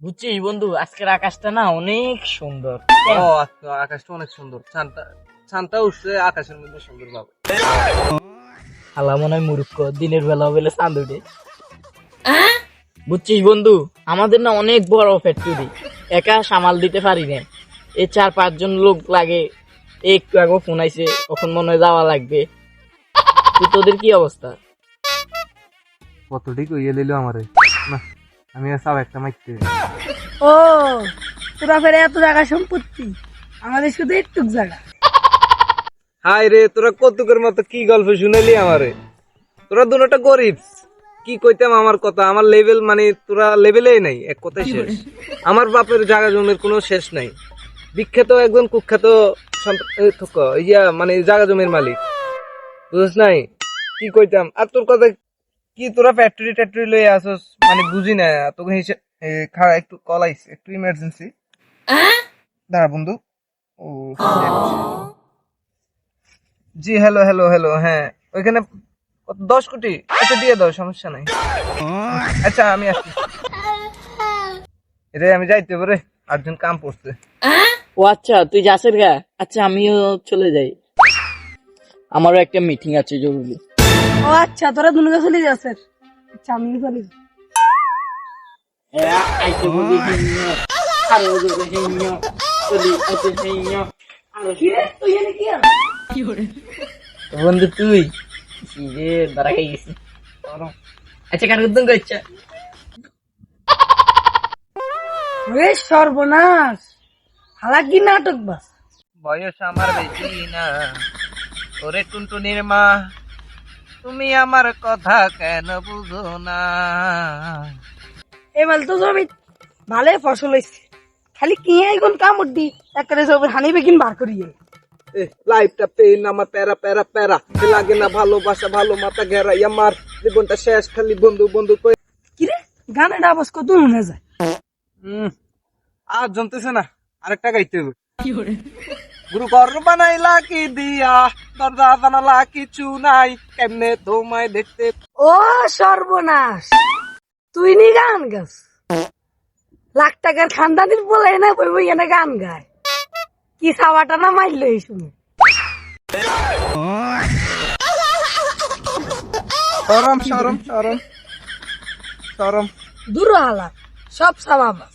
বুঝছিস বন্ধু, আজকের আকাশটা না অনেক সুন্দর। ও আচ্ছা, আকাশটা অনেক সুন্দর। চাঁদটা উঠছে আকাশের মধ্যে সুন্দর ভাবে। আল্লাহ মনে হয় মূর্খ, দিনের বেলা বেলা চাঁদ উঠে। বুঝছিস বন্ধু, আমাদের না অনেক বড় ফ্যাক্টরি, একা সামাল দিতে পারি না। এই 4-5 জন লোক লাগে। একটু আগে ফোন আইছে, কখন মনে হয় যাওয়া লাগবে। তোদের কি অবস্থা? কতটি কইয়ে দিল আমারে, না আমি সব একটা মাইতে। ও তোরা ফেরে এত জায়গা সম্পত্তি, আমাদের শুধু একটু জায়গা। হাই রে, তোরা কৌতুকের মতো কি গল্প শুনালি আমারে? তোরা দুটোটা গরিব, কি কইতাম আমার কথা। আমার লেভেল মানে তোরা লেভেলেই নাই, এক কথাই শেষ। আমার বাপের জায়গা জমির কোনো শেষ নাই। বিখ্যাত একজন কুখ্যাত মানে জায়গা জমির মালিক, বুঝছ নাই? কি কইতাম আর তোর কথা কি? তোরা ফ্যাক্টরি ট্যাক্টরি লয়ে আসস মানে বুঝি না তোকে হিসেবে। খাড়া একটু কল আইছে, একটু ইমার্জেন্সি। দাঁড়া বন্ধু। ও জি, হ্যালো হ্যালো হ্যালো, হ্যাঁ ওইখানে 10 কোটি। আচ্ছা দিয়ে দাও, সমস্যা নাই। আচ্ছা আমি আসছি রে, আমি যাইতে পারে, আর্জেন্ট কাম পড়ছে। ও আচ্ছা, তুই যাসের গা? আচ্ছা আমিও চলে যাই, আমারও একটা মিটিং আছে জরুরি। ও আচ্ছা, তোরা দুনিয়া চলে যাচ্ছে। আচ্ছা আমি চলে যাই। বন্ধু তুই ধরা খাই গেছি। আচ্ছা কার উদ্যোগ করছে? রে সর্বনাশ, হালা কি নাটক বাস। বয়স আমার বেশি না, ওরে টুনটুনির মা, তুমি আমার কথা কেন বুঝো না? এবার তো জমি ভালো ফসল হয়েছে, খালি কি এখন কামড় দি একটা জমি হানি বেকিন বার করিয়ে। লাইফটা পেন আমার প্যারা প্যারা প্যারা, লাগে না ভালোবাসা, ভালো মাথা ঘেরা আমার জীবনটা শেষ, খালি বন্ধু বন্ধু কই। কিরে গানের আওয়াজ কত মনে যায়। আর জমতেছে না, আরেকটা গাইতে হবে। গুরু ঘর বানাইলা কি দিয়া, দরজা বানালা কিছু নাই, কেমনে তোমায় দেখতে। ও সর্বনাশ, তুই নি গান গাস? লাখ টাকার খানদানির বলে না বই বই এনে গান গায়, কি সাবাটা না মারলো এই শুনে। সরম সরম সরম সরম। দূর হালা সব সাবাবাস।